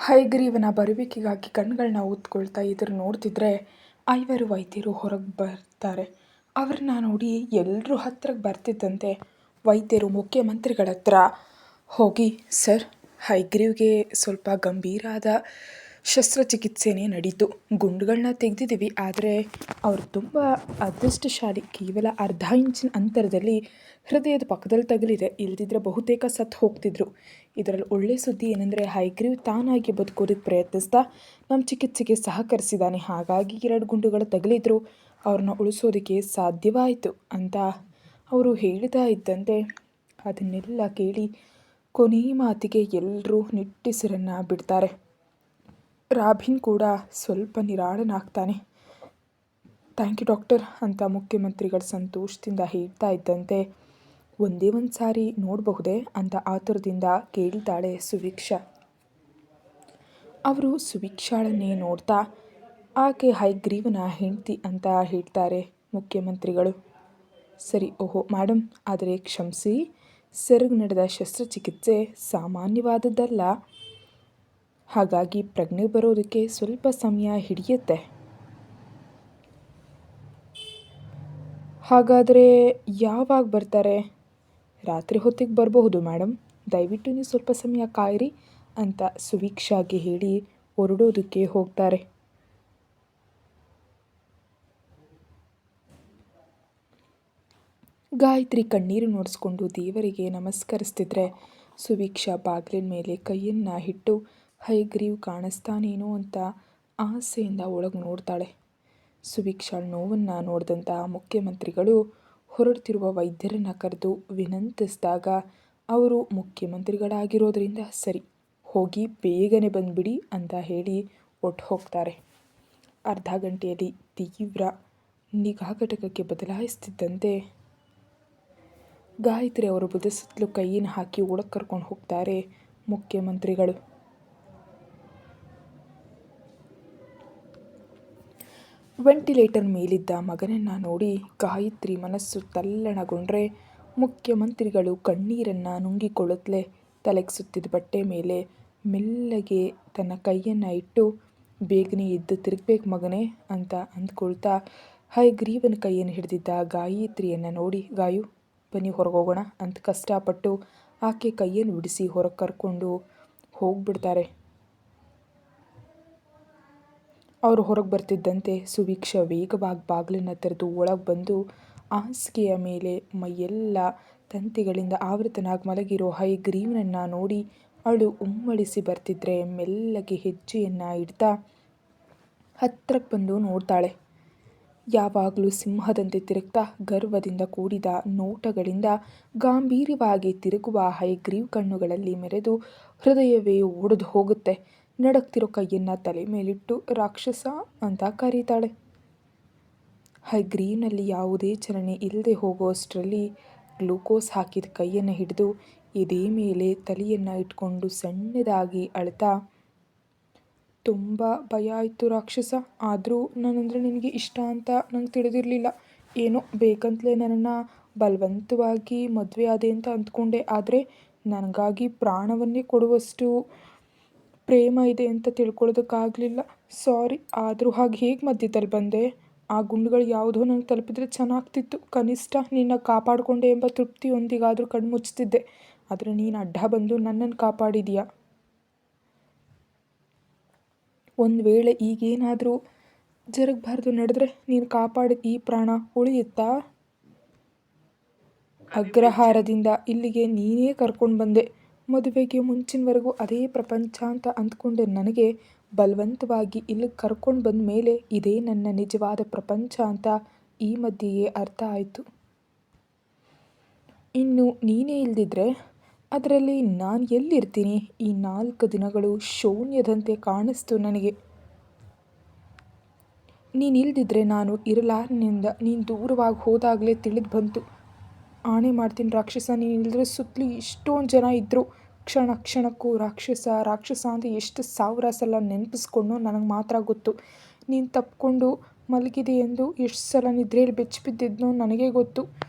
ಹಯಗ್ರೀವನ ಬರುವಿಕೆಗಾಗಿ ಕಣ್ಗಳನ್ನ ಊದ್ಕೊಳ್ತಾ ಎದುರು ನೋಡ್ತಿದ್ರೆ 5 ವೈದ್ಯರು ಹೊರಗೆ ಬರ್ತಾರೆ. ಅವ್ರನ್ನ ನೋಡಿ ಎಲ್ಲರೂ ಹತ್ರಕ್ಕೆ ಬರ್ತಿದ್ದಂತೆ ವೈದ್ಯರು ಮುಖ್ಯಮಂತ್ರಿಗಳ ಹತ್ರ ಹೋಗಿ, ಸರ್, ಹಯಗ್ರೀವ್ಗೆ ಸ್ವಲ್ಪ ಗಂಭೀರಾದ ಶಸ್ತ್ರಚಿಕಿತ್ಸೆನೇ ನಡೀತು. ಗುಂಡುಗಳನ್ನ ತೆಗೆದಿದ್ದೀವಿ, ಆದರೆ ಅವರು ತುಂಬ ಅದೃಷ್ಟಶಾಲಿ. ಕೇವಲ ಅರ್ಧ ಇಂಚಿನ ಅಂತರದಲ್ಲಿ ಹೃದಯದ ಪಕ್ಕದಲ್ಲಿ ತಗುಲಿದೆ. ಇಲ್ದಿದ್ರೆ ಬಹುತೇಕ ಸತ್ತು ಹೋಗ್ತಿದ್ರು. ಇದರಲ್ಲಿ ಒಳ್ಳೆ ಸುದ್ದಿ ಏನಂದರೆ ಹಯಗ್ರೀವ್ ತಾನಾಗಿ ಬದುಕೋದಕ್ಕೆ ಪ್ರಯತ್ನಿಸ್ತಾ ನಮ್ಮ ಚಿಕಿತ್ಸೆಗೆ ಸಹಕರಿಸಿದ್ದಾನೆ. ಹಾಗಾಗಿ 2 ಗುಂಡುಗಳು ತಗುಲಿದ್ರು ಅವ್ರನ್ನ ಉಳಿಸೋದಕ್ಕೆ ಸಾಧ್ಯವಾಯಿತು ಅಂತ ಅವರು ಹೇಳ್ತಾ ಇದ್ದಂತೆ ಅದನ್ನೆಲ್ಲ ಕೇಳಿ ಕೊನೆ ಮಾತಿಗೆ ಎಲ್ಲರೂ ನಿಟ್ಟುಸಿರನ್ನು ಬಿಡ್ತಾರೆ. ರಾಬಿನ್ ಕೂಡ ಸ್ವಲ್ಪ ನಿರಾಳನಾಗ್ತಾನೆ. ಥ್ಯಾಂಕ್ ಯು ಡಾಕ್ಟರ್ ಅಂತ ಮುಖ್ಯಮಂತ್ರಿಗಳು ಸಂತೋಷದಿಂದ ಹೇಳ್ತಾ ಇದ್ದಂತೆ ಒಂದೇ ಒಂದು ಸಾರಿ ನೋಡಬಹುದೇ ಅಂತ ಆತುರದಿಂದ ಕೇಳ್ತಾಳೆ ಸುವಿಕ್ಷಾ. ಅವರು ಸುವಿಕ್ಷಾಳನ್ನೇ ನೋಡ್ತಾ, ಆಕೆ ಹಯಗ್ರೀವನ ಹೆಂಡತಿ ಅಂತ ಹೇಳ್ತಾರೆ ಮುಖ್ಯಮಂತ್ರಿಗಳು. ಸರಿ, ಓಹೋ ಮೇಡಮ್, ಆದರೆ ಕ್ಷಮಿಸಿ, ಸೆರಗು ನಡೆದ ಶಸ್ತ್ರಚಿಕಿತ್ಸೆ ಸಾಮಾನ್ಯವಾದದ್ದಲ್ಲ. ಹಾಗಾಗಿ ಪ್ರಜ್ಞೆ ಬರೋದಕ್ಕೆ ಸ್ವಲ್ಪ ಸಮಯ ಹಿಡಿಯುತ್ತೆ. ಹಾಗಾದರೆ ಯಾವಾಗ ಬರ್ತಾರೆ? ರಾತ್ರಿ ಹೊತ್ತಿಗೆ ಬರಬಹುದು ಮೇಡಮ್. ದಯವಿಟ್ಟು ನೀವು ಸ್ವಲ್ಪ ಸಮಯ ಕಾಯಿರಿ ಅಂತ ಸುವಿಕ್ಷಾಗೆ ಹೇಳಿ ಹೊರಡೋದಕ್ಕೆ ಹೋಗ್ತಾರೆ. ಗಾಯತ್ರಿ ಕಣ್ಣೀರು ನೋಡಿಸ್ಕೊಂಡು ದೇವರಿಗೆ ನಮಸ್ಕರಿಸ್ತಿದ್ರೆ ಸುವಿಕ್ಷಾ ಬಾಗಿಲಿನ ಮೇಲೆ ಕೈಯನ್ನು ಇಟ್ಟು ಹಯಗ್ರೀವ್ ಕಾಣಿಸ್ತಾನೇನೋ ಅಂತ ಆಸೆಯಿಂದ ಒಳಗೆ ನೋಡ್ತಾಳೆ. ಸುವಿಕ್ಷಾಳ ನೋವನ್ನು ನೋಡಿದಂಥ ಮುಖ್ಯಮಂತ್ರಿಗಳು ಹೊರಡ್ತಿರುವ ವೈದ್ಯರನ್ನು ಕರೆದು ವಿನಂತಿಸಿದಾಗ ಅವರು ಮುಖ್ಯಮಂತ್ರಿಗಳಾಗಿರೋದ್ರಿಂದ ಸರಿ, ಹೋಗಿ ಬೇಗನೆ ಬಂದುಬಿಡಿ ಅಂತ ಹೇಳಿ ಒಟ್ಟು ಹೋಗ್ತಾರೆ. ಅರ್ಧ ಗಂಟೆಯಲ್ಲಿ ತೀವ್ರ ನಿಗಾ ಘಟಕಕ್ಕೆ ಬದಲಾಯಿಸ್ತಿದ್ದಂತೆ ಗಾಯತ್ರಿ ಅವರು ಬುಧ ಸುತ್ತಲೂ ಕೈಯನ್ನು ಹಾಕಿ ಒಳಗೆ ಕರ್ಕೊಂಡು ಹೋಗ್ತಾರೆ ಮುಖ್ಯಮಂತ್ರಿಗಳು. ವೆಂಟಿಲೇಟರ್ ಮೇಲಿದ್ದ ಮಗನನ್ನು ನೋಡಿ ಗಾಯತ್ರಿ ಮನಸ್ಸು ತಲ್ಲಣಗೊಂಡ್ರೆ ಮುಖ್ಯಮಂತ್ರಿಗಳು ಕಣ್ಣೀರನ್ನು ನುಂಗಿಕೊಳ್ಳುತ್ತಲೇ ತಲೆಗೆ ಸುತ್ತಿದ ಬಟ್ಟೆ ಮೇಲೆ ಮೆಲ್ಲಗೆ ತನ್ನ ಕೈಯನ್ನು ಇಟ್ಟು, ಬೇಗನೆ ಎದ್ದು ತಿರುಗಬೇಕು ಮಗನೇ ಅಂತ ಅಂದ್ಕೊಳ್ತಾ ಹಯಗ್ರೀವನ ಕೈಯನ್ನು ಹಿಡಿದಿದ್ದ ಗಾಯತ್ರಿಯನ್ನು ನೋಡಿ, ಗಾಯು ಬನ್ನಿ ಹೊರಗೋಗೋಣ ಅಂತ ಕಷ್ಟಪಟ್ಟು ಆಕೆ ಕೈಯನ್ನು ಬಿಡಿಸಿ ಹೊರಗೆ ಕರ್ಕೊಂಡು ಹೋಗ್ಬಿಡ್ತಾರೆ. ಅವರು ಹೊರಗೆ ಬರ್ತಿದ್ದಂತೆ ಸುವಿಕ್ಷಾ ವೇಗವಾಗಿ ಬಾಗಿಲನ್ನು ತೆರೆದು ಒಳಗೆ ಬಂದು ಹಾಸಿಗೆಯ ಮೇಲೆ ಮೈಯೆಲ್ಲ ತಂತಿಗಳಿಂದ ಆವೃತನಾಗಿ ಮಲಗಿರೋ ಹಯಗ್ರೀವನನ್ನು ನೋಡಿ ಅವಳು ಉಮ್ಮಳಿಸಿ ಬರ್ತಿದ್ರೆ ಮೆಲ್ಲಗೆ ಹೆಜ್ಜೆಯನ್ನು ಇಡ್ತಾ ಹತ್ತಿರಕ್ಕೆ ಬಂದು ನೋಡ್ತಾಳೆ. ಯಾವಾಗಲೂ ಸಿಂಹದಂತೆ ತಿರುಗ್ತಾ ಗರ್ವದಿಂದ ಕೂಡಿದ ನೋಟಗಳಿಂದ ಗಾಂಭೀರ್ಯವಾಗಿ ತಿರುಗುವ ಹಯಗ್ರೀವ್ ಕಣ್ಣುಗಳಲ್ಲಿ ಮೆರೆದು ಹೃದಯವೇ ಒಡೆದು ಹೋಗುತ್ತೆ. ನಡಕ್ತಿರೋ ಕೈಯನ್ನು ತಲೆ ಮೇಲಿಟ್ಟು ರಾಕ್ಷಸ ಅಂತ ಕರೀತಾಳೆ. ಹಯಗ್ರೀವ್ನಲ್ಲಿ ಯಾವುದೇ ಚಲನೆ ಇಲ್ಲದೆ ಹೋಗೋಷ್ಟರಲ್ಲಿ ಗ್ಲೂಕೋಸ್ ಹಾಕಿದ ಕೈಯನ್ನು ಹಿಡಿದು ಎದೆ ಮೇಲೆ ತಲೆಯನ್ನು ಇಟ್ಕೊಂಡು ಸಣ್ಣದಾಗಿ ಅಳ್ತಾ, ತುಂಬ ಭಯ ಆಯಿತು ರಾಕ್ಷಸ. ಆದರೂ ನಾನಂದರೆ ನಿನಗೆ ಇಷ್ಟ ಅಂತ ನಂಗೆ ತಿಳಿದಿರಲಿಲ್ಲ. ಏನೋ ಬೇಕಂತಲೇ ನನ್ನನ್ನು ಬಲವಂತವಾಗಿ ಮದುವೆ ಆದೆ ಅಂತ ಅಂದ್ಕೊಂಡೆ. ಆದರೆ ನನಗಾಗಿ ಪ್ರಾಣವನ್ನೇ ಕೊಡುವಷ್ಟು ಪ್ರೇಮ ಇದೆ ಅಂತ ತಿಳ್ಕೊಳ್ಳೋದಕ್ಕಾಗಲಿಲ್ಲ. ಸಾರಿ. ಆದರೂ ಹಾಗೆ ಹೇಗೆ ಮಧ್ಯದಲ್ಲಿ ಬಂದೆ? ಆ ಗುಂಡುಗಳು ಯಾವುದೋ ನನಗೆ ತಲುಪಿದ್ರೆ ಚೆನ್ನಾಗ್ತಿತ್ತು. ಕನಿಷ್ಠ ನಿನ್ನ ಕಾಪಾಡಿಕೊಂಡೆ ಎಂಬ ತೃಪ್ತಿಯೊಂದಿಗಾದರೂ ಕಣ್ಣು ಮುಚ್ತಿದ್ದೆ. ಆದರೆ ನೀನು ಅಡ್ಡ ಬಂದು ನನ್ನನ್ನು ಕಾಪಾಡಿದೀಯ. ಒಂದು ವೇಳೆ ಈಗೇನಾದರೂ ಜರುಗಬಾರ್ದು ನಡೆದ್ರೆ ನೀನು ಕಾಪಾಡಿದ ಈ ಪ್ರಾಣ ಉಳಿಯುತ್ತಾ? ಅಗ್ರಹಾರದಿಂದ ಇಲ್ಲಿಗೆ ನೀನೇ ಕರ್ಕೊಂಡು ಬಂದೆ. ಮದುವೆಗೆ ಮುಂಚಿನವರೆಗೂ ಅದೇ ಪ್ರಪಂಚ ಅಂತ ಅಂದ್ಕೊಂಡೆ ನನಗೆ ಬಲವಂತವಾಗಿ ಇಲ್ಲಿಗೆ ಕರ್ಕೊಂಡು ಬಂದ ಮೇಲೆ ಇದೇ ನನ್ನ ನಿಜವಾದ ಪ್ರಪಂಚ ಅಂತ ಈ ಮಧ್ಯೆಯೇ ಅರ್ಥ ಆಯಿತು. ಇನ್ನು ನೀನೇ ಇಲ್ದಿದ್ರೆ ಅದರಲ್ಲಿ ನಾನು ಎಲ್ಲಿರ್ತೀನಿ? ಈ 4 ದಿನಗಳು ಶೂನ್ಯದಂತೆ ಕಾಣಿಸ್ತು ನನಗೆ. ನೀನಿಲ್ದಿದ್ರೆ ನಾನು ಇರಲಾರನಿಂದ ನೀನು ದೂರವಾಗಿ ಹೋದಾಗಲೇ ತಿಳಿದು ಬಂತು. ಆಣೆ ಮಾಡ್ತೀನಿ ರಾಕ್ಷಸ, ನೀನಿಲ್ದ್ರೆ ಸುತ್ತಲೂ ಇಷ್ಟೊಂದು ಜನ ಇದ್ದರು. ಕ್ಷಣ ಕ್ಷಣಕ್ಕೂ ರಾಕ್ಷಸ ರಾಕ್ಷಸ ಅಂತ ಎಷ್ಟು 1000 ಸಲ ನೆನಪಿಸ್ಕೊಂಡು ನನಗೆ ಮಾತ್ರ ಗೊತ್ತು. ನೀನು ತಪ್ಪಿಕೊಂಡು ಮಲಗಿದೆ ಎಂದು ಎಷ್ಟು ಸಲ ನಿದ್ರೆಯಲ್ಲಿ ಬೆಚ್ಚಿಬಿದ್ದಿದ್ನೋ ನನಗೇ ಗೊತ್ತು.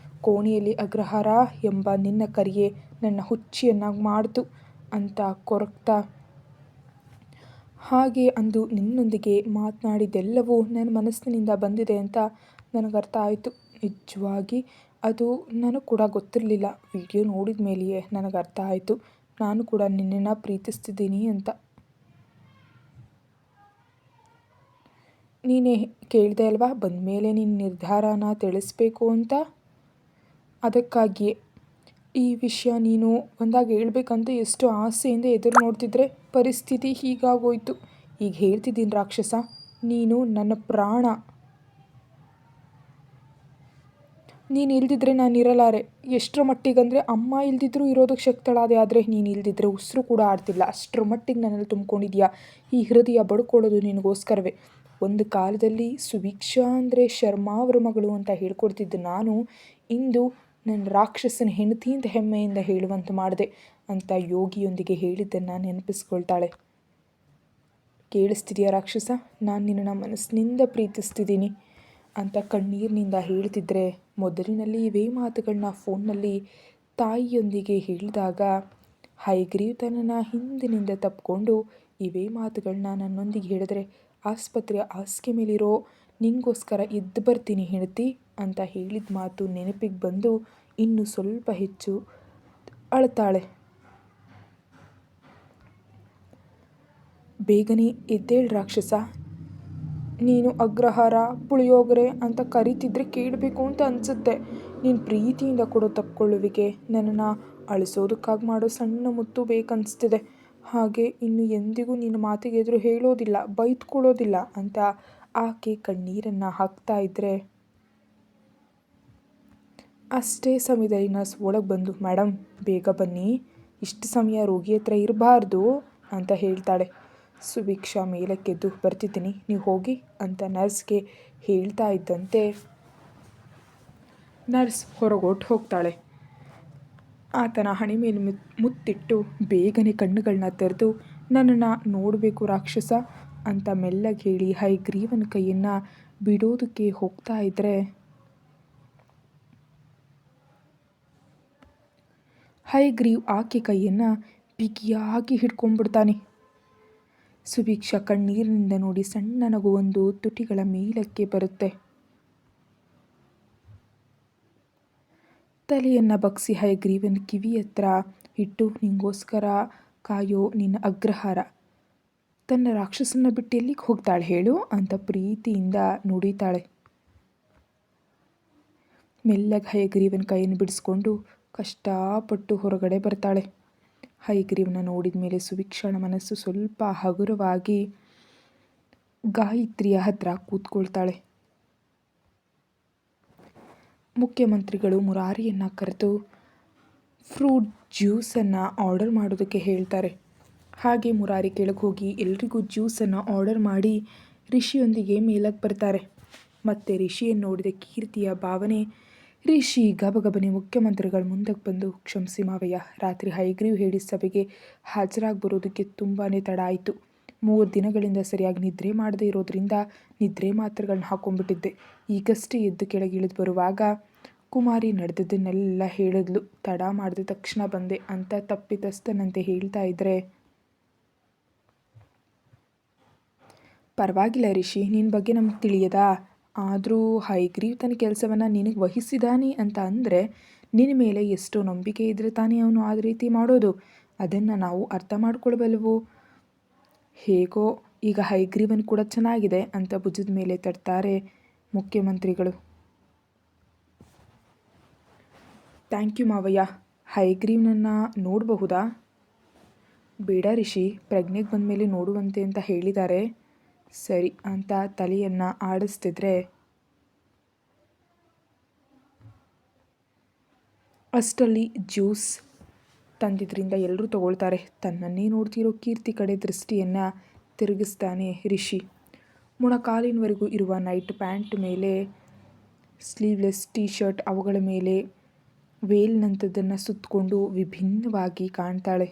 ಕೋಣೆಯಲ್ಲಿ ಅಗ್ರಹಾರ ಎಂಬ ನಿನ್ನ ಕರೆಯೇ ನನ್ನ ಹುಚ್ಚಿಯನ್ನಾಗಿ ಮಾಡ್ತು ಅಂತ ಕೊರಗ್ತಾ ಹಾಗೆ ಅಂದು ನಿನ್ನೊಂದಿಗೆ ಮಾತನಾಡಿದ್ದೆಲ್ಲವೂ ನನ್ನ ಮನಸ್ಸಿನಿಂದ ಬಂದಿದೆ ಅಂತ ನನಗರ್ಥ ಆಯಿತು. ನಿಜವಾಗಿ ಅದು ನನಗೆ ಕೂಡ ಗೊತ್ತಿರಲಿಲ್ಲ. ವಿಡಿಯೋ ನೋಡಿದ ಮೇಲೆಯೇ ನನಗರ್ಥ ಆಯಿತು ನಾನು ಕೂಡ ನಿನ್ನನ್ನು ಪ್ರೀತಿಸ್ತಿದ್ದೀನಿ ಅಂತ. ನೀನೇ ಕೇಳಿದೆ ಅಲ್ವಾ ಬಂದಮೇಲೆ ನಿನ್ನ ನಿರ್ಧಾರನ ತಿಳಿಸ್ಬೇಕು ಅಂತ. ಅದಕ್ಕಾಗಿಯೇ ಈ ವಿಷಯ ನೀನು ಒಂದಾಗ ಹೇಳ್ಬೇಕಂತ ಎಷ್ಟು ಆಸೆಯಿಂದ ಎದುರು ನೋಡ್ತಿದ್ರೆ ಪರಿಸ್ಥಿತಿ ಹೀಗಾಗೋಯ್ತು. ಈಗ ಹೇಳ್ತಿದ್ದೀನಿ ರಾಕ್ಷಸ, ನೀನು ನನ್ನ ಪ್ರಾಣ. ನೀನು ಇಲ್ದಿದ್ರೆ ನಾನು ಇರಲಾರೆ. ಎಷ್ಟರ ಮಟ್ಟಿಗಂದರೆ ಅಮ್ಮ ಇಲ್ದಿದ್ರೂ ಇರೋದಕ್ಕೆ ಶಕ್ತಳಾದೆ, ಆದರೆ ನೀನು ಇಲ್ದಿದ್ರೆ ಉಸಿರು ಕೂಡ ಆಡ್ತಿಲ್ಲ. ಅಷ್ಟರ ಮಟ್ಟಿಗೆ ನನ್ನಲ್ಲಿ ತುಂಬ್ಕೊಂಡಿದ್ಯಾ. ಈ ಹೃದಯ ಬಡ್ಕೊಳ್ಳೋದು ನಿನಗೋಸ್ಕರವೇ. ಒಂದು ಕಾಲದಲ್ಲಿ ಸುಭಿಕ್ಷಾ ಅಂದರೆ ಶರ್ಮಾ ಅವರ ಮಗಳು ಅಂತ ಹೇಳ್ಕೊಡ್ತಿದ್ದೆ ನಾನು, ಇಂದು ನನ್ನ ರಾಕ್ಷಸನ ಹೆಂಡತಿ ಅಂತ ಹೆಮ್ಮೆಯಿಂದ ಹೇಳುವಂತೆ ಮಾಡಿದೆ ಅಂತ ಯೋಗಿಯೊಂದಿಗೆ ಹೇಳಿದ್ದನ್ನು ನೆನಪಿಸ್ಕೊಳ್ತಾಳೆ. ಕೇಳಿಸ್ತಿದೆಯಾ ರಾಕ್ಷಸ, ನಾನು ನಿನ್ನನ್ನು ಮನಸ್ಸಿನಿಂದ ಪ್ರೀತಿಸ್ತಿದ್ದೀನಿ ಅಂತ ಕಣ್ಣೀರಿನಿಂದ ಹೇಳ್ತಿದ್ರೆ, ಮೊದಲಿನಲ್ಲಿ ಇವೇ ಮಾತುಗಳನ್ನ ಫೋನ್ನಲ್ಲಿ ತಾಯಿಯೊಂದಿಗೆ ಹೇಳಿದಾಗ ಹಯಗ್ರೀವ್ ತನ್ನನ್ನು ಹಿಂದಿನಿಂದ ತಪ್ಪಿಕೊಂಡು ಇವೇ ಮಾತುಗಳನ್ನ ನನ್ನೊಂದಿಗೆ ಹೇಳಿದ್ರೆ ಆಸ್ಪತ್ರೆಯ ಹಾಸಿಗೆ ಮೇಲಿರೋ ನಿಂಗೋಸ್ಕರ ಎದ್ದು ಬರ್ತೀನಿ ಹೆಂಡತಿ ಅಂತ ಹೇಳಿದ ಮಾತು ನೆನಪಿಗೆ ಬಂದು ಇನ್ನೂ ಸ್ವಲ್ಪ ಹೆಚ್ಚು ಅಳ್ತಾಳೆ. ಬೇಗನೆ ಎದ್ದೇಳು ರಾಕ್ಷಸ, ನೀನು ಅಗ್ರಹಾರ ಪುಳಿಯೋಗರೆ ಅಂತ ಕರಿತಿದ್ರೆ ಕೇಳಬೇಕು ಅಂತ ಅನಿಸುತ್ತೆ. ನೀನು ಪ್ರೀತಿಯಿಂದ ಕೊಡೋ ತಕ್ಕೊಳ್ಳುವಿಕೆ ನನ್ನನ್ನು ಅಳಿಸೋದಕ್ಕಾಗಿ ಮಾಡೋ ಸಣ್ಣ ಮುತ್ತು ಬೇಕನ್ನಿಸ್ತಿದೆ. ಹಾಗೆ ಇನ್ನು ಎಂದಿಗೂ ನಿನ್ನ ಮಾತಿಗೆ ಎದುರು ಹೇಳೋದಿಲ್ಲ, ಬೈದ್ಕೊಳ್ಳೋದಿಲ್ಲ ಅಂತ ಆಕೆ ಕಣ್ಣೀರನ್ನು ಹಾಕ್ತಾ ಇದ್ದರೆ ಅಷ್ಟೇ ಸಮಯದಲ್ಲಿ ನರ್ಸ್ ಒಳಗೆ ಬಂದು, ಮೇಡಮ್ ಬೇಗ ಬನ್ನಿ, ಇಷ್ಟು ಸಮಯ ರೋಗಿ ಹತ್ರ ಇರಬಾರ್ದು ಅಂತ ಹೇಳ್ತಾಳೆ. ಸುಭಿಕ್ಷಾ ಮೇಲಕ್ಕೆದ್ದು ಬರ್ತಿದ್ದೀನಿ ನೀವು ಹೋಗಿ ಅಂತ ನರ್ಸ್ಗೆ ಹೇಳ್ತಾ ಇದ್ದಂತೆ ನರ್ಸ್ ಹೊರಗೊಟ್ಟು ಹೋಗ್ತಾಳೆ. ಆತನ ಹಣೆ ಮೇಲೆ ಮುತ್ತಿಟ್ಟು ಬೇಗನೆ ಕಣ್ಣುಗಳನ್ನ ತೆರೆದು ನನ್ನನ್ನು ನೋಡಬೇಕು ರಾಕ್ಷಸ ಅಂತ ಮೆಲ್ಲಗೆ ಹೇಳಿ ಹಯಗ್ರೀವನ ಕೈಯನ್ನು ಬಿಡೋದಕ್ಕೆ ಹೋಗ್ತಾ ಇದ್ದರೆ ಹಯಗ್ರೀವ್ ಆಕೆ ಕೈಯನ್ನು ಬಿಗಿಯಾಗಿ ಹಿಡ್ಕೊಂಡ್ಬಿಡ್ತಾನೆ. ಸುಭಿಕ್ಷಾ ಕಣ್ಣೀರಿನಿಂದ ನೋಡಿ ಸಣ್ಣ ನಗು ಒಂದು ತುಟಿಗಳ ಮೇಲಕ್ಕೆ ಬರುತ್ತೆ. ತಲೆಯನ್ನು ಬಗ್ಸಿ ಹಯಗ್ರೀವನ ಕಿವಿ ಹತ್ರ ಇಟ್ಟು, ನಿಂಗೋಸ್ಕರ ಕಾಯೋ ನಿನ್ನ ಅಗ್ರಹಾರ ತನ್ನ ರಾಕ್ಷಸನ ಬಿಟ್ಟು ಎಲ್ಲಿಗೆ ಹೋಗ್ತಾಳೆ ಹೇಳು ಅಂತ ಪ್ರೀತಿಯಿಂದ ನುಡಿತಾಳೆ. ಮೆಲ್ಲಗೆ ಹಯಗ್ರೀವನ ಕೈಯನ್ನು ಬಿಡಿಸ್ಕೊಂಡು ಕಷ್ಟಪಟ್ಟು ಹೊರಗಡೆ ಬರ್ತಾಳೆ. ಹಯಗ್ರೀವನ ನೋಡಿದ ಮೇಲೆ ಸುಭಿಕ್ಷಾಳ ಮನಸ್ಸು ಸ್ವಲ್ಪ ಹಗುರವಾಗಿ ಗಾಯತ್ರಿಯ ಹತ್ರ ಕೂತ್ಕೊಳ್ತಾಳೆ. ಮುಖ್ಯಮಂತ್ರಿಗಳು ಮುರಾರಿಯನ್ನು ಕರೆದು ಫ್ರೂಟ್ ಜ್ಯೂಸನ್ನು ಆರ್ಡರ್ ಮಾಡೋದಕ್ಕೆ ಹೇಳ್ತಾರೆ. ಹಾಗೆ ಮುರಾರಿ ಕೆಳಗೆ ಹೋಗಿ ಎಲ್ರಿಗೂ ಜ್ಯೂಸನ್ನು ಆರ್ಡರ್ ಮಾಡಿ ರಿಷಿಯೊಂದಿಗೆ ಮೇಲಕ್ಕೆ ಬರ್ತಾರೆ. ಮತ್ತು ರಿಷಿಯನ್ನು ನೋಡಿದ ಕೀರ್ತಿಯ ಭಾವನೆ, ರಿಷಿ ಗಬಗಬನೆ ಮುಖ್ಯಮಂತ್ರಿಗಳ ಮುಂದಕ್ಕೆ ಬಂದು, ಕ್ಷಮಿಸಿ ಮಾವಯ್ಯ, ರಾತ್ರಿ ಹಯಗ್ರೀವ್ ಹೇಳಿದ ಸಭೆಗೆ ಹಾಜರಾಗಿ ಬರೋದಕ್ಕೆ ತುಂಬಾ ತಡ ಆಯಿತು. 3 ದಿನಗಳಿಂದ ಸರಿಯಾಗಿ ನಿದ್ರೆ ಮಾಡದೇ ಇರೋದ್ರಿಂದ ನಿದ್ರೆ ಮಾತ್ರೆಗಳನ್ನ ಹಾಕೊಂಡ್ಬಿಟ್ಟಿದ್ದೆ. ಈಗಷ್ಟೇ ಎದ್ದು ಕೆಳಗಿಳಿದು ಬರುವಾಗ ಕುಮಾರಿ ನಡೆದದ್ದನ್ನೆಲ್ಲ ಹೇಳಿದ್ಲು. ತಡ ಮಾಡಿದ ತಕ್ಷಣ ಬಂದೆ ಅಂತ ತಪ್ಪಿತಸ್ಥನಂತೆ ಹೇಳ್ತಾ ಇದ್ದರೆ, ಪರವಾಗಿಲ್ಲ ರಿಷಿ, ನಿನ್ನ ಬಗ್ಗೆ ನಮ್ಗೆ ತಿಳಿಯದಾ? ಆದರೂ ಹಯಗ್ರೀವ್ ತನ್ನ ಕೆಲಸವನ್ನು ನಿನಗೆ ವಹಿಸಿದಾನೆ ಅಂತ ಅಂದರೆ ನಿನ್ನ ಮೇಲೆ ಎಷ್ಟೋ ನಂಬಿಕೆ ಇದ್ದರೆ ತಾನೇ ಅವನು ಆ ರೀತಿ ಮಾಡೋದು. ಅದನ್ನು ನಾವು ಅರ್ಥ ಮಾಡ್ಕೊಳ್ಬಲ್ವು. ಹೇಗೋ ಈಗ ಹಯಗ್ರೀವನ್ ಕೂಡ ಚೆನ್ನಾಗಿದೆ ಅಂತ ಭುಜದ ಮೇಲೆ ತಡ್ತಾರೆ ಮುಖ್ಯಮಂತ್ರಿಗಳು. ಥ್ಯಾಂಕ್ ಯು ಮಾವಯ್ಯ, ಹಯಗ್ರೀವ್ನನ್ನು ನೋಡಬಹುದಾ? ಬೇಡ ರಿಷಿ, ಪ್ರಜ್ಞೆಗೆ ಬಂದ ಮೇಲೆ ನೋಡುವಂತೆ ಅಂತ ಹೇಳಿದ್ದಾರೆ. ಸರಿ ಅಂತ ತಲೆಯನ್ನು ಆಡಿಸ್ತಿದ್ರೆ ಅಷ್ಟರಲ್ಲಿ ಜ್ಯೂಸ್ ತಂದಿದ್ರಿಂದ ಎಲ್ಲರೂ ತಗೊಳ್ತಾರೆ. ತನ್ನನ್ನೇ ನೋಡ್ತಿರೋ ಕೀರ್ತಿ ಕಡೆ ದೃಷ್ಟಿಯನ್ನು ತಿರುಗಿಸ್ತಾನೆ ರಿಷಿ. ಮೊಣಕಾಲಿನವರೆಗೂ ಇರುವ ನೈಟ್ ಪ್ಯಾಂಟ್ ಮೇಲೆ ಸ್ಲೀವ್ಲೆಸ್ ಟೀ ಶರ್ಟ್, ಅವುಗಳ ಮೇಲೆ ವೇಲ್ನಂಥದ್ದನ್ನು ಸುತ್ತಕೊಂಡು ವಿಭಿನ್ನವಾಗಿ ಕಾಣ್ತಾಳೆ.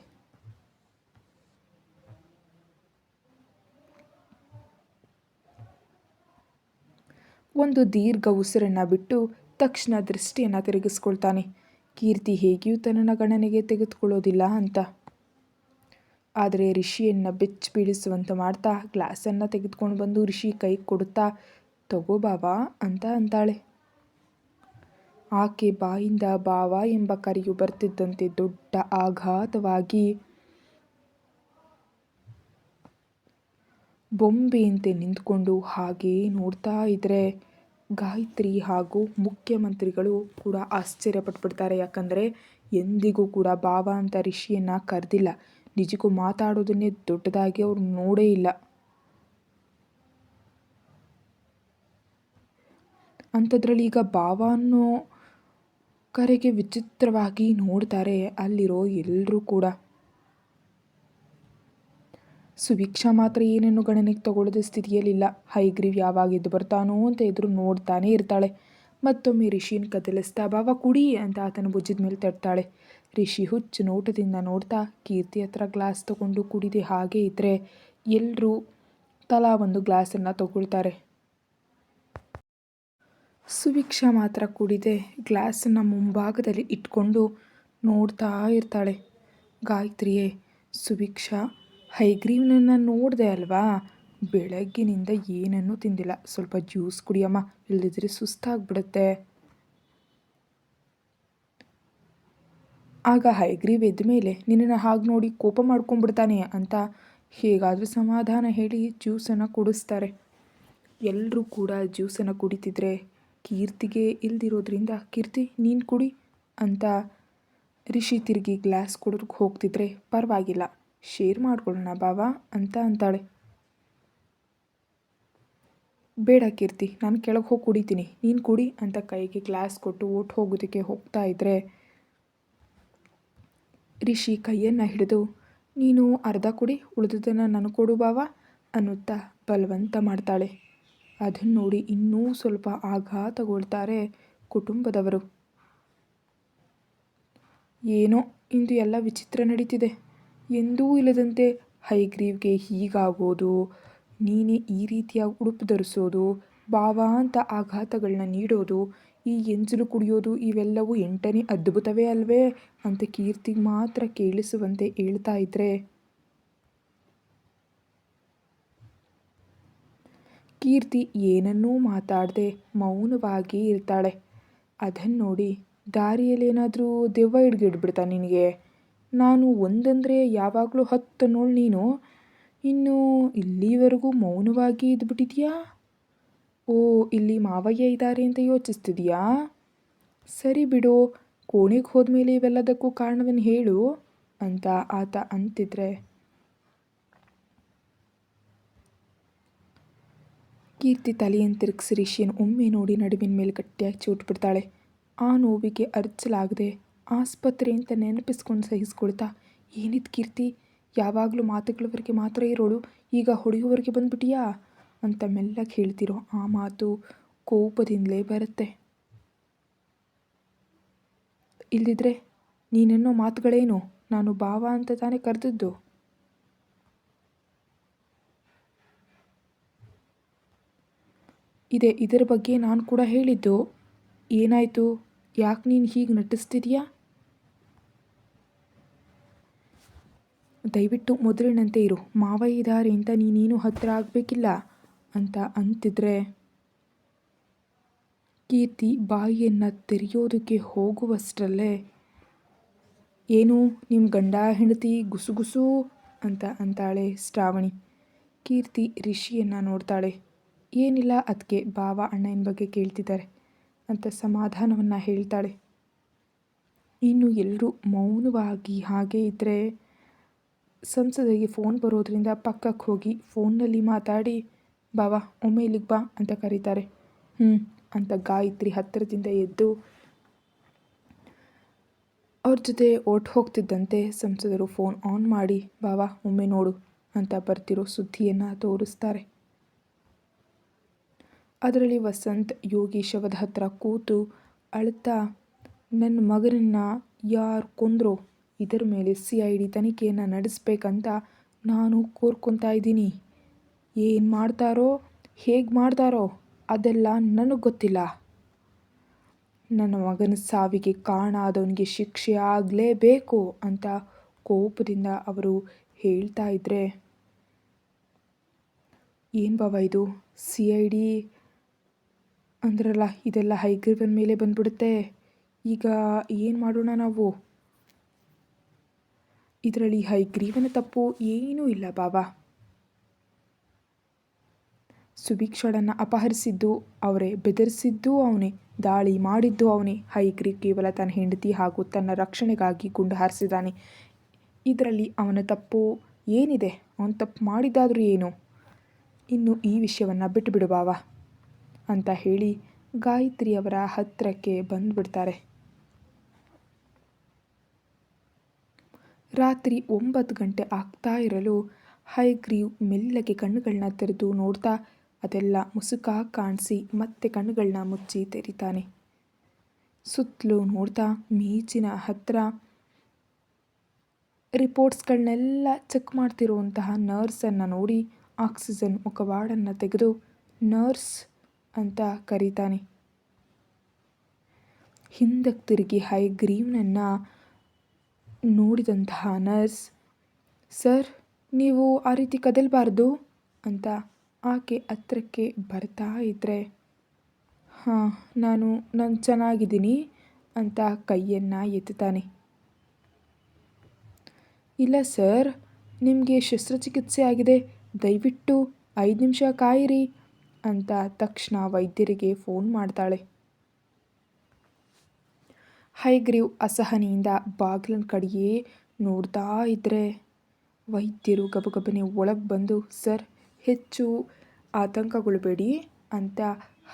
ಒಂದು ದೀರ್ಘ ಉಸಿರನ್ನು ಬಿಟ್ಟು ತಕ್ಷಣ ದೃಷ್ಟಿಯನ್ನು ತಿರುಗಿಸ್ಕೊಳ್ತಾನೆ. ಕೀರ್ತಿ ಹೇಗೆಯೂ ತನ್ನನ್ನು ಗಣನೆಗೆ ತೆಗೆದುಕೊಳ್ಳೋದಿಲ್ಲ ಅಂತ. ಆದರೆ ರಿಷಿಯನ್ನು ಬೆಚ್ಚಿ ಬೀಳಿಸುವಂತೆ ಮಾಡ್ತಾ ಗ್ಲಾಸನ್ನು ತೆಗೆದುಕೊಂಡು ಬಂದು ರಿಷಿ ಕೈ ಕೊಡುತ್ತಾ ತಗೋ ಬಾವಾ ಅಂತ ಅಂತಾಳೆ. ಆಕೆ ಬಾಯಿಂದ ಬಾವ ಎಂಬ ಕರೆಯು ಬರ್ತಿದ್ದಂತೆ ದೊಡ್ಡ ಆಘಾತವಾಗಿ ಬೊಂಬೆಯಂತೆ ನಿಂತ್ಕೊಂಡು ಹಾಗೇ ನೋಡ್ತಾ ಇದ್ರೆ ಗಾಯತ್ರಿ ಹಾಗೂ ಮುಖ್ಯಮಂತ್ರಿಗಳು ಕೂಡ ಆಶ್ಚರ್ಯಪಟ್ಬಿಡ್ತಾರೆ. ಯಾಕಂದರೆ ಎಂದಿಗೂ ಕೂಡ ಬಾವ ಅಂತ ರಿಷಿಯನ್ನು ಕರೆದಿಲ್ಲ. ನಿಜಕ್ಕೂ ಮಾತಾಡೋದನ್ನೇ ದೊಡ್ಡದಾಗಿ ಅವ್ರು ನೋಡೇ ಇಲ್ಲ. ಅಂಥದ್ರಲ್ಲಿ ಈಗ ಬಾವ ಅನ್ನೋ ಕರೆಗೆ ವಿಚಿತ್ರವಾಗಿ ನೋಡ್ತಾರೆ ಅಲ್ಲಿರೋ ಎಲ್ಲರೂ ಕೂಡ. ಸುಭಿಕ್ಷಾ ಮಾತ್ರ ಏನನ್ನು ಗಣನೆಗೆ ತಗೊಳ್ಳೋದ ಸ್ಥಿತಿಯಲ್ಲಿಲ್ಲ. ಹೈಗ್ರೀವ್ ಯಾವಾಗ ಎದ್ದು ಬರ್ತಾನೋ ಅಂತ ಎದುರು ನೋಡ್ತಾನೆ ಇರ್ತಾಳೆ. ಮತ್ತೊಮ್ಮೆ ರಿಷಿನ ಕದಲಿಸ್ತಾ ಬಾವ ಕುಡಿ ಅಂತ ಆತನ ಭುಜದ ಮೇಲೆ ತಡ್ತಾಳೆ. ರಿಷಿ ಹುಚ್ಚು ನೋಟದಿಂದ ನೋಡ್ತಾ ಕೀರ್ತಿ ಹತ್ರ ಗ್ಲಾಸ್ ತಗೊಂಡು ಕುಡಿದೆ ಹಾಗೆ ಇದ್ದರೆ ಎಲ್ಲರೂ ತಲಾ ಒಂದು ಗ್ಲಾಸನ್ನು ತಗೊಳ್ತಾರೆ. ಸುಭಿಕ್ಷಾ ಮಾತ್ರ ಕುಡಿದೆ ಗ್ಲಾಸನ್ನು ಮುಂಭಾಗದಲ್ಲಿ ಇಟ್ಕೊಂಡು ನೋಡ್ತಾ ಇರ್ತಾಳೆ. ಗಾಯತ್ರಿಯೇ, ಸುಭಿಕ್ಷಾ, ಹೈಗ್ರೀವ್ನನ್ನು ನೋಡಿದೆ ಅಲ್ವಾ, ಬೆಳಗ್ಗಿನಿಂದ ಏನನ್ನೂ ತಿಂದಿಲ್ಲ. ಸ್ವಲ್ಪ ಜ್ಯೂಸ್ ಕುಡಿಯಮ್ಮ, ಇಲ್ಲದಿದ್ದರೆ ಸುಸ್ತಾಗ್ಬಿಡುತ್ತೆ. ಆಗ ಹೈಗ್ರೀವ್ ಎದ್ದ ಮೇಲೆ ನಿನ್ನನ್ನು ಹಾಗೆ ನೋಡಿ ಕೋಪ ಮಾಡ್ಕೊಂಡ್ಬಿಡ್ತಾನೆ ಅಂತ ಹೇಗಾದರೂ ಸಮಾಧಾನ ಹೇಳಿ ಜ್ಯೂಸನ್ನು ಕುಡಿಸ್ತಾರೆ. ಎಲ್ಲರೂ ಕೂಡ ಜ್ಯೂಸನ್ನು ಕುಡಿತಿದ್ರೆ ಕೀರ್ತಿಗೆ ಇಲ್ದಿರೋದ್ರಿಂದ ಕೀರ್ತಿ ನೀನು ಕುಡಿ ಅಂತ ರಿಷಿ ತಿರುಗಿ ಗ್ಲಾಸ್ ಕೊಡೋದಕ್ಕೆ ಹೋಗ್ತಿದ್ರೆ ಪರವಾಗಿಲ್ಲ, ಶೇರ್ ಮಾಡ್ಕೊಳ್ಳೋಣ ಬಾವಾ ಅಂತ ಅಂತಾಳೆ. ಬೇಡ ಕೀರ್ತಿ, ನಾನು ಕೆಳಗೆ ಹೋಗಿ ಕುಡಿತೀನಿ, ನೀನು ಕುಡಿ ಅಂತ ಕೈಗೆ ಗ್ಲಾಸ್ ಕೊಟ್ಟು ಓಟ್ ಹೋಗೋದಕ್ಕೆ ಹೋಗ್ತಾ ಇದ್ದರೆ ರಿಷಿ ಕೈಯನ್ನು ಹಿಡಿದು ನೀನು ಅರ್ಧ ಕುಡಿ, ಉಳಿದದನ್ನು ನನಗೆ ಕೊಡು ಬಾವಾ ಅನ್ನುತ್ತಾ ಬಲವಂತ ಮಾಡ್ತಾಳೆ. ಅದನ್ನು ನೋಡಿ ಇನ್ನೂ ಸ್ವಲ್ಪ ಆಘಾತಗೊಳ್ತಾರೆ ಕುಟುಂಬದವರು. ಏನೋ ಇಂದು ಎಲ್ಲ ವಿಚಿತ್ರ ನಡೀತಿದೆ. ಎಂದೂ ಇಲ್ಲದಂತೆ ಹೈಗ್ರೀವ್ಗೆ ಹೀಗಾಗೋದು, ನೀನೇ ಈ ರೀತಿಯಾಗಿ ಉಡುಪು ಧರಿಸೋದು, ಬಾವಾ ಅಂತ ಆಘಾತಗಳನ್ನ ನೀಡೋದು, ಈ ಎಂಜಲು ಕುಡಿಯೋದು ಇವೆಲ್ಲವೂ 8ನೇ ಅದ್ಭುತವೇ ಅಲ್ವೇ ಅಂತ ಕೀರ್ತಿಗೆ ಮಾತ್ರ ಕೇಳಿಸುವಂತೆ ಹೇಳ್ತಾ ಇದ್ರೆ ಕೀರ್ತಿ ಏನನ್ನೂ ಮಾತಾಡದೆ ಮೌನವಾಗಿ ಇರ್ತಾಳೆ. ಅದನ್ನು ನೋಡಿ ದಾರಿಯಲ್ಲಿ ಏನಾದರೂ ದೆವ್ವ ಹಿಡ್ಗಿಡ್ಬಿಡ್ತಾ ನಿನಗೆ? ನಾನು ಒಂದಂದರೆ ಯಾವಾಗಲೂ 10 ಅನ್ನೋಳು ನೀನು, ಇನ್ನು ಇಲ್ಲಿವರೆಗೂ ಮೌನವಾಗಿ ಇದ್ಬಿಟ್ಟಿದೆಯಾ? ಓ, ಇಲ್ಲಿ ಮಾವಯ್ಯ ಇದ್ದಾರೆ ಅಂತ ಯೋಚಿಸ್ತಿದೀಯಾ? ಸರಿ ಬಿಡು, ಕೋಣೆಗೆ ಹೋದ್ಮೇಲೆ ಇವೆಲ್ಲದಕ್ಕೂ ಕಾರಣವನ್ನು ಹೇಳು ಅಂತ ಆತ ಅಂತಿದ್ರೆ ಕೀರ್ತಿ ತಲೆಯನ್ನು ತಿರುಗಿಸಿ ರಿಷಿಯನ್ನು ಒಮ್ಮೆ ನೋಡಿ ನಡುವಿನ ಮೇಲೆ ಗಟ್ಟಿಯಾಗಿ ಚೂಟ್ಬಿಡ್ತಾಳೆ. ಆ ನೋವಿಗೆ ಅರ್ಚಲಾಗದೆ ಆಸ್ಪತ್ರೆ ಅಂತ ನೆನಪಿಸ್ಕೊಂಡು ಸಹಿಸ್ಕೊಳ್ತಾ, ಏನಿತ್ತು ಕೀರ್ತಿ, ಯಾವಾಗಲೂ ಮಾತುಗಳವರೆಗೆ ಮಾತ್ರ ಇರೋಳು, ಈಗ ಹೊಡೆಯುವವರೆಗೆ ಬಂದ್ಬಿಟ್ಟಿಯಾ ಅಂತ ಮೆಲ್ಲಗೆ ಹೇಳ್ತಿರೋ ಆ ಮಾತು ಕೋಪದಿಂದಲೇ ಬರುತ್ತೆ. ಇಲ್ದಿದ್ರೆ ನೀನೆನ್ನೋ ಮಾತುಗಳೇನು? ನಾನು ಬಾವ ಅಂತ ತಾನೇ ಕರೆದದ್ದು. ಇದರ ಬಗ್ಗೆ ನಾನು ಕೂಡ ಹೇಳಿದ್ದು. ಏನಾಯಿತು? ಯಾಕೆ ನೀನು ಹೀಗೆ ನಟಿಸ್ತಿದೀಯಾ? ದಯವಿಟ್ಟು ಮೊದಲಿನಂತೆ ಇರು, ಮಾವಯ್ಯ ಇದ್ದಾರೆ ಅಂತ ನೀನೇನು ಹತ್ತಿರ ಆಗಬೇಕಿಲ್ಲ ಅಂತ ಅಂತಿದ್ರೆ ಕೀರ್ತಿ ಬಾಯಿಯನ್ನು ತೆರೆಯೋದಕ್ಕೆ ಹೋಗುವಷ್ಟರಲ್ಲೇ ಏನು ನಿಮ್ಮ ಗಂಡ ಹೆಂಡತಿ ಗುಸುಗುಸು ಅಂತ ಅಂತಾಳೆ ಶ್ರಾವಣಿ. ಕೀರ್ತಿ ರಿಷಿಯನ್ನು ನೋಡ್ತಾಳೆ. ಏನಿಲ್ಲ, ಅದಕ್ಕೆ ಬಾವ ಅಣ್ಣನ ಬಗ್ಗೆ ಕೇಳ್ತಿದ್ದಾರೆ ಅಂತ ಸಮಾಧಾನವನ್ನು ಹೇಳ್ತಾಳೆ. ಇನ್ನು ಎಲ್ಲರೂ ಮೌನವಾಗಿ ಹಾಗೆ ಇದ್ದರೆ ಸಂಸದರಿಗೆ ಫೋನ್ ಬರೋದ್ರಿಂದ ಪಕ್ಕಕ್ಕೆ ಹೋಗಿ ಫೋನ್ನಲ್ಲಿ ಮಾತಾಡಿ ಬಾವ ಒಮ್ಮೆ ಇಲ್ಲಿಗೆ ಬಾ ಅಂತ ಕರೀತಾರೆ. ಅಂತ ಗಾಯತ್ರಿ ಹತ್ತಿರದಿಂದ ಎದ್ದು ಅವ್ರ ಜೊತೆ ಹೋಗ್ತಿದ್ದಂತೆ ಸಂಸದರು ಫೋನ್ ಆನ್ ಮಾಡಿ ಬಾವ ಒಮ್ಮೆ ನೋಡು ಅಂತ ಬರ್ತಿರೋ ಸುದ್ದಿಯನ್ನು ತೋರಿಸ್ತಾರೆ. ಅದರಲ್ಲಿ ವಸಂತ್ ಯೋಗಿ ಶವದ ಹತ್ರ ಕೂತು ಅಳುತ್ತಾ, ನನ್ನ ಮಗನನ್ನು ಯಾರು ಕೊಂದ್ರೋ ಇದರ ಮೇಲೆ CID ತನಿಖೆಯನ್ನು ನಡೆಸ್ಬೇಕಂತ ನಾನು ಕೋರ್ಕೊತಾ ಇದ್ದೀನಿ. ಏನು ಮಾಡ್ತಾರೋ ಹೇಗೆ ಮಾಡ್ತಾರೋ ಅದೆಲ್ಲ ನನಗೆ ಗೊತ್ತಿಲ್ಲ. ನನ್ನ ಮಗನ ಸಾವಿಗೆ ಕಾರಣ ಆದವನಿಗೆ ಶಿಕ್ಷೆ ಆಗಲೇಬೇಕು ಅಂತ ಕೋಪದಿಂದ ಅವರು ಹೇಳ್ತಾ ಇದ್ದರೆ, ಏನು ಬಾವ ಇದು CID ಅಂದ್ರಲ್ಲ, ಇದೆಲ್ಲ ಹೈಗ್ರೀವನ್ ಮೇಲೆ ಬಂದ್ಬಿಡುತ್ತೆ. ಈಗ ಏನು ಮಾಡೋಣ ನಾವು? ಇದರಲ್ಲಿ ಹೈಗ್ರೀವನ ತಪ್ಪು ಏನೂ ಇಲ್ಲ ಬಾವ. ಸುಭಿಕ್ಷಳನ್ನು ಅಪಹರಿಸಿದ್ದು ಅವರೇ, ಬೆದರಿಸಿದ್ದು ಅವನೇ, ದಾಳಿ ಮಾಡಿದ್ದು ಅವನೇ. ಹೈಗ್ರೀವ್ ಕೇವಲ ತನ್ನ ಹೆಂಡತಿ ಹಾಗೂ ತನ್ನ ರಕ್ಷಣೆಗಾಗಿ ಗುಂಡು ಹಾರಿಸಿದ್ದಾನೆ. ಇದರಲ್ಲಿ ಅವನ ತಪ್ಪು ಏನಿದೆ? ಅವನು ತಪ್ಪು ಮಾಡಿದ್ದಾದರೂ ಏನು? ಇನ್ನು ಈ ವಿಷಯವನ್ನು ಬಿಟ್ಟುಬಿಡು ಬಾವ ಅಂತ ಹೇಳಿ ಗಾಯತ್ರಿಯವರ ಹತ್ತಿರಕ್ಕೆ ಬಂದುಬಿಡ್ತಾರೆ. ರಾತ್ರಿ 9 ಗಂಟೆ ಆಗ್ತಾ ಇರಲು ಹೈಗ್ರೀವ್ ಮೆಲ್ಲಗೆ ಕಣ್ಣುಗಳನ್ನ ತೆರೆದು ನೋಡ್ತಾ ಅದೆಲ್ಲ ಮುಸುಕಾಗಿ ಕಾಣಿಸಿ ಮತ್ತೆ ಕಣ್ಣುಗಳನ್ನ ಮುಚ್ಚಿ ತೆರಿತಾನೆ. ಸುತ್ತಲೂ ನೋಡ್ತಾ ಮೇಜಿನ ಹತ್ತಿರ ರಿಪೋರ್ಟ್ಸ್ಗಳನ್ನೆಲ್ಲ ಚೆಕ್ ಮಾಡ್ತಿರುವಂತಹ ನರ್ಸನ್ನು ನೋಡಿ ಆಕ್ಸಿಜನ್ ಮುಖವಾಡನ್ನು ತೆಗೆದು ನರ್ಸ್ ಅಂತ ಕರೀತಾನೆ. ಹಿಂದಕ್ಕೆ ತಿರುಗಿ ಹೈಗ್ರೀವ್ನನ್ನು ನೋಡಿದಂತಹ ನರ್ಸ್, ಸರ್ ನೀವು ಆ ರೀತಿ ಕದಲಬಾರ್ದು ಅಂತ ಆಕೆ ಹತ್ರಕ್ಕೆ ಬರ್ತಾ ಇದ್ದರೆ, ಹಾಂ ನಾನು ಚೆನ್ನಾಗಿದ್ದೀನಿ ಅಂತ ಕೈಯನ್ನು ಎತ್ತುತ್ತಾನೆ. ಇಲ್ಲ ಸರ್, ನಿಮಗೆ ಶಸ್ತ್ರಚಿಕಿತ್ಸೆ ಆಗಿದೆ, ದಯವಿಟ್ಟು 5 ನಿಮಿಷ ಕಾಯಿರಿ ಅಂತ ತಕ್ಷಣ ವೈದ್ಯರಿಗೆ ಫೋನ್ ಮಾಡ್ತಾಳೆ. ಹೈಗ್ರೀವ್ ಅಸಹನೆಯಿಂದ ಬಾಗಿಲಿನ ಕಡೆಯೇ ನೋಡ್ತಾ ಇದ್ದರೆ ವೈದ್ಯರು ಗಬಗಬನೆ ಒಳಗೆ ಬಂದು, ಸರ್ ಹೆಚ್ಚು ಆತಂಕಗೊಳ್ಳಬೇಡಿ ಅಂತ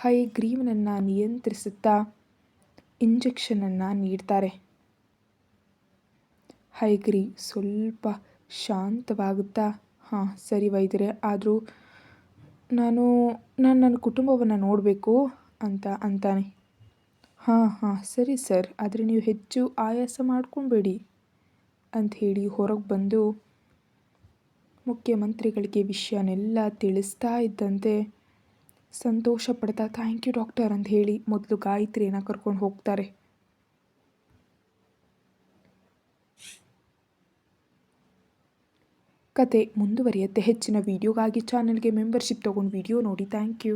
ಹೈಗ್ರೀವ್ನನ್ನು ನಿಯಂತ್ರಿಸುತ್ತಾ ಇಂಜೆಕ್ಷನನ್ನು ನೀಡ್ತಾರೆ. ಹೈಗ್ರೀವ್ ಸ್ವಲ್ಪ ಶಾಂತವಾಗುತ್ತಾ, ಹಾಂ ಸರಿ ವೈದ್ಯರೇ, ಆದರೂ ನಾನು ನನ್ನ ಕುಟುಂಬವನ್ನು ನೋಡಬೇಕು ಅಂತ ಅಂತಾನೆ. ಹಾಂ ಸರಿ ಸರ್, ಆದರೆ ನೀವು ಹೆಚ್ಚು ಆಯಾಸ ಮಾಡ್ಕೊಬೇಡಿ ಅಂತ ಹೇಳಿ ಹೊರಗೆ ಬಂದು ಮುಖ್ಯಮಂತ್ರಿಗಳಿಗೆ ವಿಷಯನೆಲ್ಲ ತಿಳಿಸ್ತಾ ಇದ್ದಂತೆ ಸಂತೋಷ ಪಡ್ತಾ ಥ್ಯಾಂಕ್ ಯು ಡಾಕ್ಟರ್ ಅಂತ ಹೇಳಿ ಮೊದಲು ಗಾಯತ್ರಿಯನ್ನು ಕರ್ಕೊಂಡು ಹೋಗ್ತಾರೆ. ಕತೆ ಮುಂದುವರಿಯುತ್ತೆ. ಹೆಚ್ಚಿನ ವಿಡಿಯೋಗಾಗಿ ಚಾನಲ್ಗೆ ಮೆಂಬರ್ಶಿಪ್ ತೊಗೊಂಡು ವಿಡಿಯೋ ನೋಡಿ. Thank you.